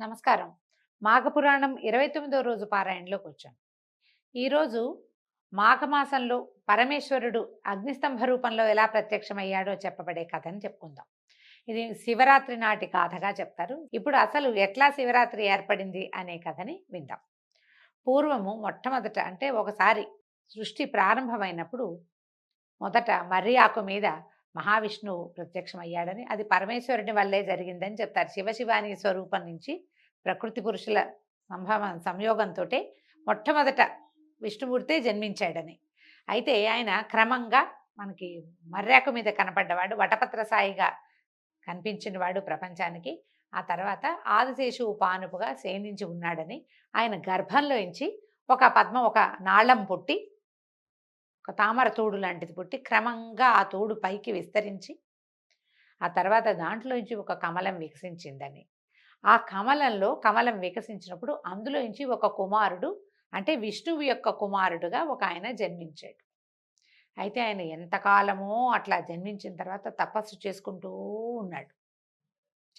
నమస్కారం. మాఘపురాణం 29వ రోజు పారాయణలోకి వచ్చాం. ఈరోజు మాఘమాసంలో పరమేశ్వరుడు అగ్నిస్తంభ రూపంలో ఎలా ప్రత్యక్షమయ్యాడో చెప్పబడే కథని చెప్పుకుందాం. ఇది శివరాత్రి నాటి గాథగా చెప్తారు. ఇప్పుడు అసలు ఎట్లా శివరాత్రి ఏర్పడింది అనే కథని విందాం. పూర్వము మొట్టమొదట అంటే ఒకసారి సృష్టి ప్రారంభమైనప్పుడు మొదట మర్రి ఆకు మీద మహావిష్ణువు ప్రత్యక్షమయ్యాడని, అది పరమేశ్వరుని వల్లే జరిగిందని చెప్తారు. శివశివాని స్వరూపం నుంచి ప్రకృతి పురుషుల సంయోగంతోటే మొట్టమొదట విష్ణుమూర్తే జన్మించాడని. అయితే ఆయన క్రమంగా మనకి మర్రాకు మీద కనపడ్డవాడు, వటపత్ర సాయిగా కనిపించినవాడు ప్రపంచానికి. ఆ తర్వాత ఆదిశేషువు పానుపుగా శయనించి ఉన్నాడని, ఆయన గర్భంలోంచి ఒక నాళం పుట్టి, ఒక తామర తోడు లాంటిది పుట్టి క్రమంగా ఆ తోడు పైకి విస్తరించి ఆ తర్వాత దాంట్లోంచి ఒక కమలం వికసించిందని, ఆ కమలం వికసించినప్పుడు అందులోంచి ఒక కుమారుడు, అంటే విష్ణువు యొక్క కుమారుడుగా ఒక ఆయన జన్మించాడు. అయితే ఆయన ఎంతకాలమో అట్లా జన్మించిన తర్వాత తపస్సు చేసుకుంటూ ఉన్నాడు.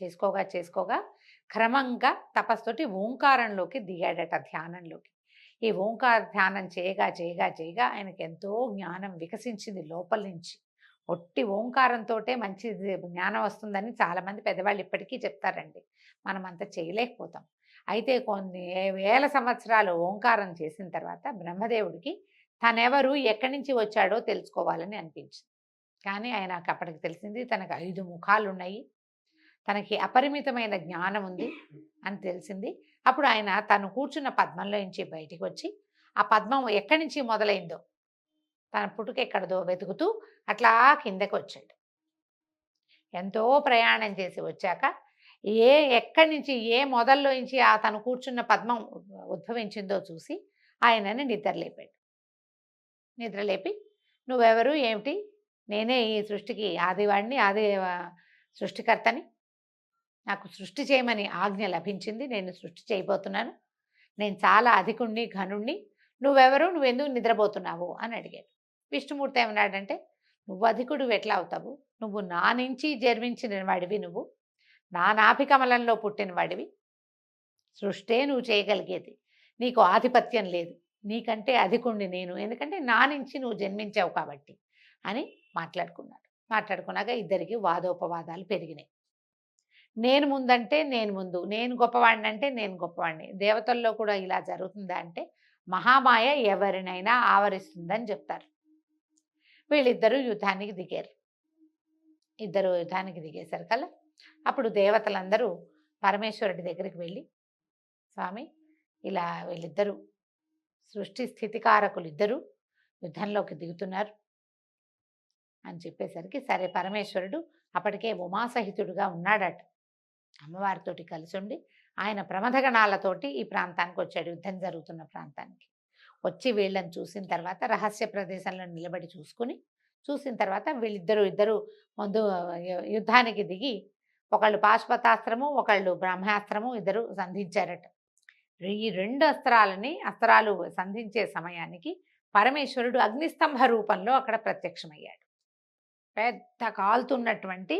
చేసుకోగా క్రమంగా తపస్సుతోటి ఓంకారంలోకి దిగాడట, ధ్యానంలోకి. ఈ ఓంకార ధ్యానం చేయగా ఆయనకి ఎంతో జ్ఞానం వికసించింది లోపల నుంచి. ఒట్టి ఓంకారంతో మంచి జ్ఞానం వస్తుందని చాలామంది పెద్దవాళ్ళు ఇప్పటికీ చెప్తారండి. మనం అంత చేయలేకపోతాం. అయితే కొన్ని వేల సంవత్సరాలు ఓంకారం చేసిన తర్వాత బ్రహ్మదేవుడికి తనెవరు ఎక్కడి నుంచి వచ్చాడో తెలుసుకోవాలని అనిపించింది. కానీ ఆయనకు అప్పటికి తెలిసింది తనకు 5 ముఖాలు ఉన్నాయి, తనకి అపరిమితమైన జ్ఞానం ఉంది అని తెలిసింది. అప్పుడు ఆయన తను కూర్చున్న పద్మంలో నుంచి బయటికి వచ్చి, ఆ పద్మం ఎక్కడి నుంచి మొదలైందో, తన పుట్టుక ఎక్కడదో వెతుకుతూ అట్లా కిందకి వచ్చాడు. ఎంతో ప్రయాణం చేసి వచ్చాక ఎక్కడి నుంచి ఏ మొదల్లో నుంచి ఆ తను కూర్చున్న పద్మం ఉద్భవించిందో చూసి ఆయనని నిద్రలేపి నువ్వెవరు ఏమిటి, నేనే ఈ సృష్టికి ఆదివాడిని, సృష్టికర్తని, నాకు సృష్టి చేయమని ఆజ్ఞ లభించింది, నేను సృష్టి చేయబోతున్నాను, నేను చాలా అధికుణ్ణి ఘనుణ్ణి, నువ్వెవరు, నువ్వెందుకు నిద్రపోతున్నావు అని అడిగాడు. విష్ణుమూర్తి ఏమన్నాడంటే, నువ్వు అధికుడు ఎట్లా అవుతావు, నువ్వు నా నుంచి జన్మించిన వాడివి, నువ్వు నా నాభికమలంలో పుట్టిన వాడివి, సృష్టే నువ్వు చేయగలిగేది, నీకు ఆధిపత్యం లేదు, నీకంటే అధికుణ్ణి నేను, ఎందుకంటే నా నుంచి నువ్వు జన్మించావు కాబట్టి అని మాట్లాడుకున్నాక ఇద్దరికి వాదోపవాదాలు పెరిగినాయి. నేను ముందంటే నేను ముందు, నేను గొప్పవాడిని అంటే నేను గొప్పవాడిని. దేవతల్లో కూడా ఇలా జరుగుతుందా అంటే మహామాయ ఎవరినైనా ఆవరిస్తుందని చెప్తారు. వీళ్ళిద్దరూ యుద్ధానికి దిగేసరికల్లా అప్పుడు దేవతలందరూ పరమేశ్వరుడి దగ్గరికి వెళ్ళి, స్వామి ఇలా వీళ్ళిద్దరూ సృష్టి స్థితికారకులు ఇద్దరు యుద్ధంలోకి దిగుతున్నారు అని చెప్పేసరికి, సరే పరమేశ్వరుడు అప్పటికే ఉమాసహితుడుగా ఉన్నాడట, అమ్మవారితోటి కలిసి ఉండి ఆయన ప్రమథగణాలతోటి ఈ ప్రాంతానికి వచ్చాడు, యుద్ధం జరుగుతున్న ప్రాంతానికి వచ్చి వీళ్ళని చూసిన తర్వాత రహస్య ప్రదేశంలో నిలబడి చూసిన తర్వాత వీళ్ళిద్దరూ ముందు యుద్ధానికి దిగి, ఒకళ్ళు పాశుపతాస్త్రము, ఒకళ్ళు బ్రహ్మాస్త్రము ఇద్దరు సంధించారట. ఈ 2 అస్త్రాలు సంధించే సమయానికి పరమేశ్వరుడు అగ్నిస్తంభ రూపంలో అక్కడ ప్రత్యక్షమయ్యాడు. పెద్ద కాలుతున్నటువంటి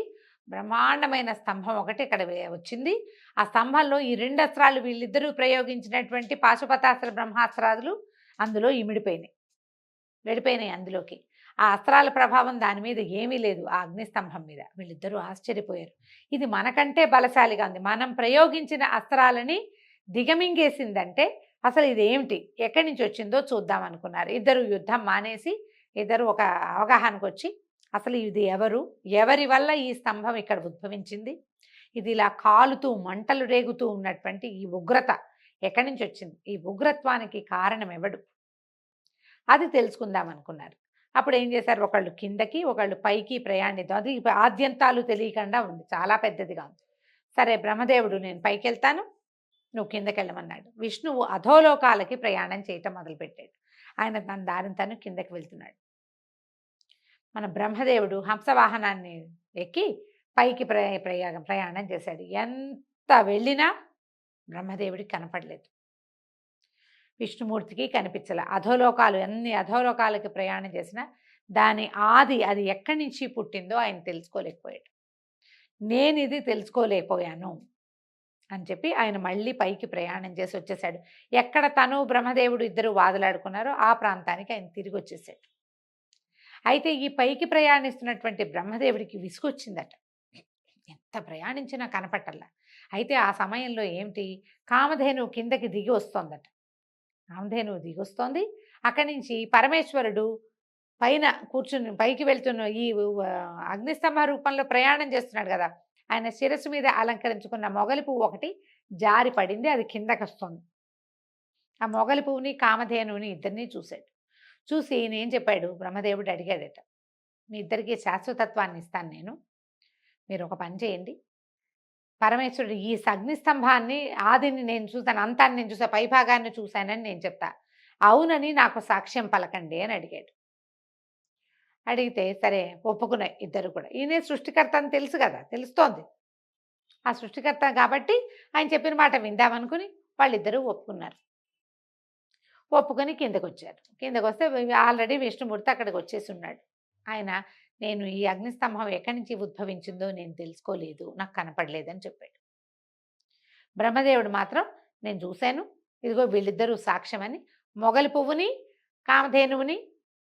బ్రహ్మాండమైన స్తంభం ఒకటి ఇక్కడ వచ్చింది. ఆ స్తంభంలో ఈ 2 అస్త్రాలు వీళ్ళిద్దరూ ప్రయోగించినటువంటి పాశుపతాస్త్ర బ్రహ్మాస్త్రాలు అందులో వెళ్ళిపోయినాయి అందులోకి. ఆ అస్త్రాల ప్రభావం దాని మీద ఏమీ లేదు, ఆ అగ్నిస్తంభం మీద. వీళ్ళిద్దరూ ఆశ్చర్యపోయారు, ఇది మనకంటే బలశాలిగా ఉంది, మనం ప్రయోగించిన అస్త్రాలని దిగమింగేసిందంటే అసలు ఇది ఏమిటి, ఎక్కడి నుంచి వచ్చిందో చూద్దాం అనుకున్నారు. ఇద్దరు యుద్ధం మానేసి ఇద్దరు ఒక అవగాహనకు వచ్చి, అసలు ఇది ఎవరి వల్ల ఈ స్తంభం ఇక్కడ ఉద్భవించింది, ఇది ఇలా కాలుతూ మంటలు రేగుతూ ఉన్నటువంటి ఈ ఉగ్రత ఎక్కడి నుంచి వచ్చింది, ఈ ఉగ్రత్వానికి కారణం ఎవడు, అది తెలుసుకుందాం అనుకున్నారు. అప్పుడు ఏం చేశారు, ఒకళ్ళు కిందకి ఒకళ్ళు పైకి ప్రయాణిద్దాం, అది ఆద్యంతాలు తెలియకుండా ఉంది, చాలా పెద్దదిగా ఉంది. సరే బ్రహ్మదేవుడు నేను పైకి వెళ్తాను, నువ్వు కిందకి వెళ్ళమన్నాడు. విష్ణువు అధోలోకాలకి ప్రయాణం చేయటం మొదలుపెట్టాడు. ఆయన తన దారిని తను కిందకి వెళ్తున్నాడు. మన బ్రహ్మదేవుడు హంసవాహనాన్ని ఎక్కి పైకి ప్రయాణం చేశాడు. ఎంత వెళ్ళినా బ్రహ్మదేవుడికి కనపడలేదు, విష్ణుమూర్తికి కనిపించలే. ఎన్ని అధోలోకాలకి ప్రయాణం చేసినా దాని అది ఎక్కడి నుంచి పుట్టిందో ఆయన తెలుసుకోలేకపోయాడు. నేను ఇది తెలుసుకోలేకపోయాను అని చెప్పి ఆయన మళ్ళీ పైకి ప్రయాణం చేసి వచ్చేసాడు. ఎక్కడ తను బ్రహ్మదేవుడు ఇద్దరు వాదులాడుకున్నారో ఆ ప్రాంతానికి ఆయన తిరిగి వచ్చేసాడు. అయితే ఈ పైకి ప్రయాణిస్తున్నటువంటి బ్రహ్మదేవుడికి విసుగొచ్చిందట. ఎంత ప్రయాణించినా కనపట్టల్లా. అయితే ఆ సమయంలో ఏమిటి, కామధేనువు కిందకి దిగి వస్తోందట. కామధేనువు దిగొస్తోంది. అక్కడి నుంచి పరమేశ్వరుడు పైన కూర్చుని పైకి వెళ్తున్న ఈ అగ్నిస్తంభ రూపంలో ప్రయాణం చేస్తున్నాడు కదా, ఆయన శిరస్సు మీద అలంకరించుకున్న మొగలి పువ్వు ఒకటి జారి పడింది. అది కిందకొస్తుంది. ఆ మొగలి పువ్వుని కామధేనువుని ఇద్దరిని చూశాడు. చూసి ఈయన ఏం చెప్పాడు, బ్రహ్మదేవుడు అడిగాడట, మీ ఇద్దరికి శాశ్వతత్వాన్ని ఇస్తాను నేను, మీరు ఒక పని చేయండి, పరమేశ్వరుడు ఈ అగ్నిస్తంభాన్ని ఆదిని నేను చూశాను, అంతాన్ని నేను చూసా, పైభాగాన్ని చూశానని నేను చెప్తా, అవునని నాకు సాక్ష్యం పలకండి అని అడిగాడు. అడిగితే సరే ఒప్పుకున్నాయి ఇద్దరు కూడా. ఈయనే సృష్టికర్త అని తెలుసు కదా, తెలుస్తోంది ఆ సృష్టికర్త కాబట్టి ఆయన చెప్పిన మాట విందామనుకుని వాళ్ళిద్దరూ ఒప్పుకున్నారు. ఒప్పుకొని కిందకు వచ్చారు. కిందకు వస్తే ఆల్రెడీ విష్ణుమూర్తి అక్కడికి వచ్చేసి ఉన్నాడు. ఆయన నేను ఈ అగ్నిస్తంభం ఎక్కడి నుంచి ఉద్భవించిందో నేను తెలుసుకోలేదు, నాకు కనపడలేదని చెప్పాడు. బ్రహ్మదేవుడు మాత్రం నేను చూశాను, ఇదిగో వీళ్ళిద్దరూ సాక్ష్యమని మొగలి పువ్వుని కామధేనువుని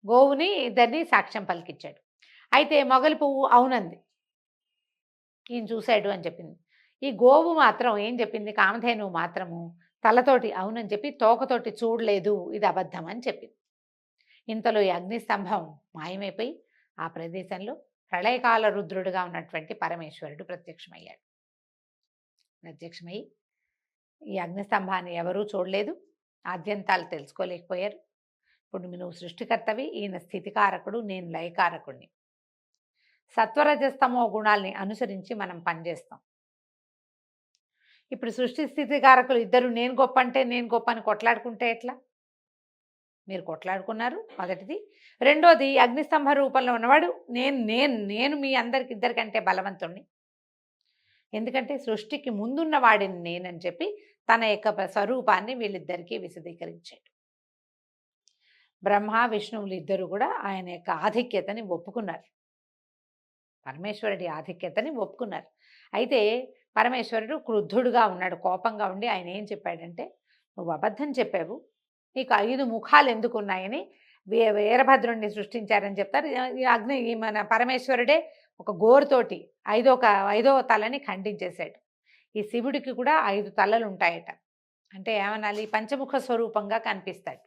గోవుని ఇద్దరిని సాక్ష్యం పలికించాడు. అయితే మొగలి పువ్వు అవునంది, ఈయన చూశాడు అని చెప్పింది. ఈ గోవు మాత్రం ఏం చెప్పింది, కామధేనువు మాత్రము తలతోటి అవునని చెప్పి తోకతోటి చూడలేదు, ఇది అబద్ధం అని చెప్పింది. ఇంతలో ఈ అగ్నిస్తంభం మాయమైపోయి ఆ ప్రదేశంలో ప్రళయకాల రుద్రుడుగా ఉన్నటువంటి పరమేశ్వరుడు ప్రత్యక్షమయ్యాడు. ప్రత్యక్షమై ఈ అగ్నిస్తంభాన్ని ఎవరూ చూడలేదు, ఆద్యంతాలు తెలుసుకోలేకపోయారు. ఇప్పుడు నువ్వు సృష్టికర్తవి, ఈయన స్థితికారకుడు, నేను లయకారకుడిని. సత్వరజస్తమో గుణాల్ని అనుసరించి మనం పనిచేస్తాం. ఇప్పుడు సృష్టి స్థితికారకులు ఇద్దరు నేను గొప్ప అంటే నేను గొప్ప అని కొట్లాడుకుంటే ఎట్లా? మీరు కొట్లాడుకున్నారు మొదటిది. రెండోది అగ్నిస్తంభ రూపంలో ఉన్నవాడు నేను నేను నేను మీ అందరికి ఇద్దరికంటే బలవంతుణ్ణి, ఎందుకంటే సృష్టికి ముందున్న వాడిని నేనని చెప్పి తన యొక్క స్వరూపాన్ని వీళ్ళిద్దరికీ విశదీకరించాడు. బ్రహ్మ విష్ణువులు ఇద్దరు కూడా ఆయన యొక్క ఆధిక్యతని ఒప్పుకున్నారు, పరమేశ్వరుడి ఆధిక్యతని ఒప్పుకున్నారు. అయితే పరమేశ్వరుడు క్రుద్ధుడుగా ఉన్నాడు, కోపంగా ఉండి ఆయన ఏం చెప్పాడంటే, నువ్వు అబద్ధం చెప్పావు, నీకు 5 ముఖాలు ఎందుకున్నాయని వీరభద్రుణ్ణి సృష్టించారని చెప్తారు. ఈ అగ్ని మన పరమేశ్వరుడే ఒక గోరుతోటి ఐదవ తలని ఖండించేశాడు. ఈ శివుడికి కూడా 5 తలలు ఉంటాయట. అంటే ఏమనాలి, పంచముఖ స్వరూపంగా కనిపిస్తాడు,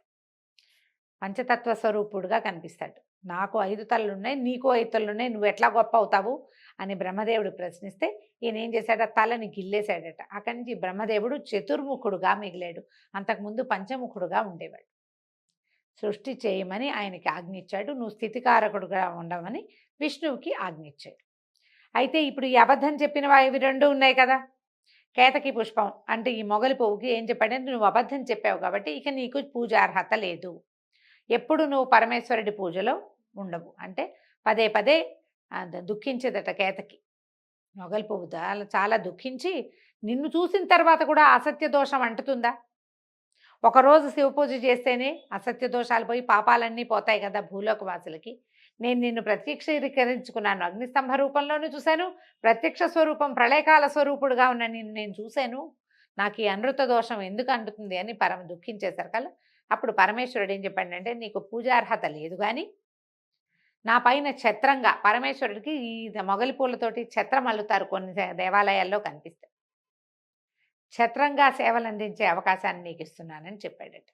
పంచతత్వ స్వరూపుడుగా కనిపిస్తాడు. నాకు 5 తలలున్నాయి, నీకు 5 తలలున్నాయి, నువ్వు ఎట్లా గొప్ప అవుతావు అని బ్రహ్మదేవుడు ప్రశ్నిస్తే ఈయన ఏం చేశాడు, తలని గిల్లేశాడట. అక్కడి నుంచి బ్రహ్మదేవుడు చతుర్ముఖుడుగా మిగిలాడు, అంతకుముందు పంచముఖుడుగా ఉండేవాడు. సృష్టి చేయమని ఆయనకి ఆజ్ఞించాడు, నువ్వు స్థితికారకుడుగా ఉండమని విష్ణువుకి ఆజ్ఞించాడు. అయితే ఇప్పుడు ఈ అబద్ధం చెప్పినవా ఇవి 2 ఉన్నాయి కదా, కేతకి పుష్పం అంటే ఈ మొగలి పువ్వుకి ఏం చెప్పాడంటే, నువ్వు అబద్ధం చెప్పావు కాబట్టి ఇక నీకు పూజార్హత లేదు, ఎప్పుడు నువ్వు పరమేశ్వరుడి పూజలో ఉండవు అంటే పదే పదే దుఃఖించేదట కేతకి. మొగలి పువ్వు చాలా దుఃఖించి, నిన్ను చూసిన తర్వాత కూడా అసత్య దోషం అంటుతుందా, ఒకరోజు శివ పూజ చేస్తేనే అసత్య దోషాలు పోయి పాపాలన్నీ పోతాయి కదా భూలోకవాసులకి, నేను నిన్ను ప్రత్యక్షీకరించుకున్నాను, అగ్నిస్తంభ రూపంలోనూ చూశాను, ప్రత్యక్ష స్వరూపం ప్రళయకాల స్వరూపుడుగా ఉన్న నిన్ను నేను చూశాను, నాకు ఈ అనృత దోషం ఎందుకు అంటుతుంది అని దుఃఖించేసరికల్లా అప్పుడు పరమేశ్వరుడు ఏం చెప్పాడంటే, నీకు పూజార్హత లేదు, కానీ నా పైన ఛత్రంగా పరమేశ్వరుడికి ఈ మొగలి పూలతోటి ఛత్రం అల్లుతారు, కొన్ని దేవాలయాల్లో కనిపిస్తాయి, ఛత్రంగా సేవలు అందించే అవకాశాన్ని నీకు ఇస్తున్నానని చెప్పాడట.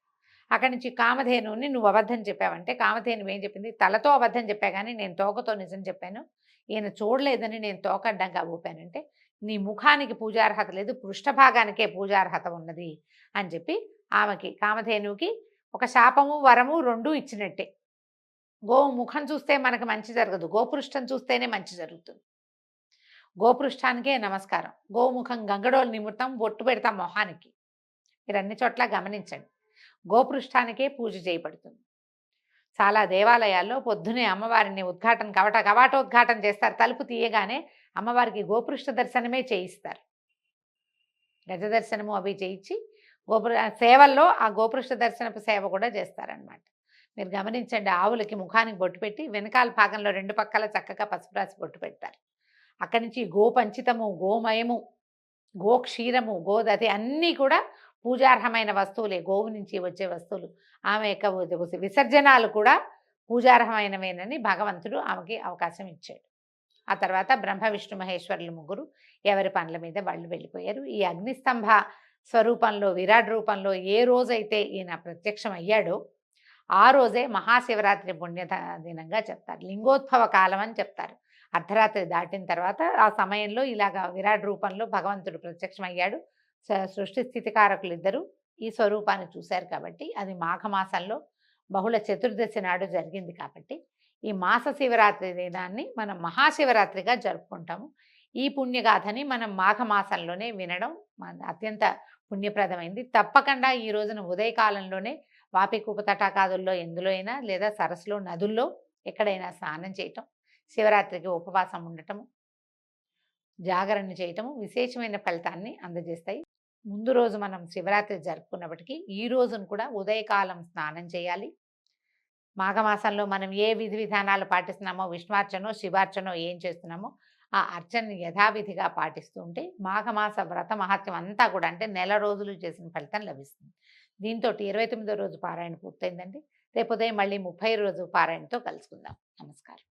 అక్కడి నుంచి కామధేనువుని నువ్వు అబద్ధం చెప్పావంటే, కామధేనువు ఏం చెప్పింది, తలతో అబద్ధం చెప్పా కానీ నేను తోకతో నిజం చెప్పాను, ఈయన చూడలేదని నేను తోక అడ్డంగా ఊపానంటే నీ ముఖానికి పూజార్హత లేదు, పృష్ఠభాగానికే పూజార్హత ఉన్నది అని చెప్పి ఆమెకి కామధేనువుకి ఒక శాపము వరము 2 ఇచ్చినట్టే. గోవు ముఖం చూస్తే మనకు మంచి జరగదు, గోపృష్టం చూస్తేనే మంచి జరుగుతుంది. గోపృష్టానికే నమస్కారం, గోముఖం గంగడోలు నిమిత్తం బొట్టు పెడతాం మొహానికి, మీరు అన్ని చోట్ల గమనించండి, గోపృష్టానికే పూజ చేయబడుతుంది. చాలా దేవాలయాల్లో పొద్దునే అమ్మవారిని కవాటోద్ఘాటన చేస్తారు, తలుపు తీయగానే అమ్మవారికి గోపృష్ట దర్శనమే చేయిస్తారు, గజ దర్శనము అవి చేయించి సేవల్లో ఆ గోపృష్ట దర్శనపు సేవ కూడా చేస్తారనమాట. మీరు గమనించండి, ఆవులకి ముఖానికి బొట్టు పెట్టి వెనకాల భాగంలో 2 పక్కల చక్కగా పసుపు రాసి బొట్టు పెడతారు. అక్కడి నుంచి గోపంచితము గోమయము గోక్షీరము, గోదతి అన్నీ కూడా పూజార్హమైన వస్తువులే. గోవు నుంచి వచ్చే వస్తువులు. ఆమె యొక్క విసర్జనాలు కూడా పూజార్హమైనవేనని భగవంతుడు ఆమెకి అవకాశం ఇచ్చాడు. ఆ తర్వాత బ్రహ్మ, విష్ణు, మహేశ్వరులు ముగ్గురు ఎవరి పనుల మీద వాళ్ళు వెళ్ళిపోయారు. ఈ అగ్నిస్తంభ స్వరూపంలో, విరాట్ రూపంలో ఏ రోజైతే ఈయన ప్రత్యక్షం అయ్యాడో ఆ రోజే మహాశివరాత్రి దినంగా చెప్తారు. లింగోద్భవ కాలం అని చెప్తారు. అర్ధరాత్రి దాటిన తర్వాత ఆ సమయంలో ఇలాగా విరాట్ రూపంలో భగవంతుడు ప్రత్యక్షమయ్యాడు. సృష్టి స్థితికారకులు ఇద్దరు ఈ స్వరూపాన్ని చూశారు కాబట్టి అది మాఘమాసంలో బహుళ చతుర్దశి నాడు జరిగింది కాబట్టి ఈ మాస శివరాత్రి దినాన్ని మనం మహాశివరాత్రిగా జరుపుకుంటాము. ఈ పుణ్యగాథని మనం మాఘమాసంలోనే వినడం అత్యంత పుణ్యప్రదమైంది. తప్పకుండా ఈ రోజున ఉదయకాలంలోనే వాపికూప తటాకాదుల్లో ఎందులో అయినా లేదా సరస్సులో, నదుల్లో ఎక్కడైనా స్నానం చేయటం, శివరాత్రికి ఉపవాసం ఉండటము, జాగరణ చేయటము విశేషమైన ఫలితాన్ని అందజేస్తాయి. ముందు రోజు మనం శివరాత్రి జరుపుకున్నప్పటికీ ఈ రోజును కూడా ఉదయకాలం స్నానం చేయాలి. మాఘమాసంలో మనం ఏ విధి విధానాలు పాటిస్తున్నామో, విష్ణువార్చనో, శివార్చనో ఏం చేస్తున్నామో ఆ అర్చనని యథావిధిగా పాటిస్తూ ఉంటే మాఘమాస వ్రత మహత్యం అంతా కూడా అంటే నెల రోజులు చేసిన ఫలితం లభిస్తుంది. దీంతో 29వ రోజు పారాయణ పూర్తయిందండి. రేపు ఉదయం మళ్ళీ 30 రోజు పారాయణతో కలుసుకుందాం. నమస్కారం.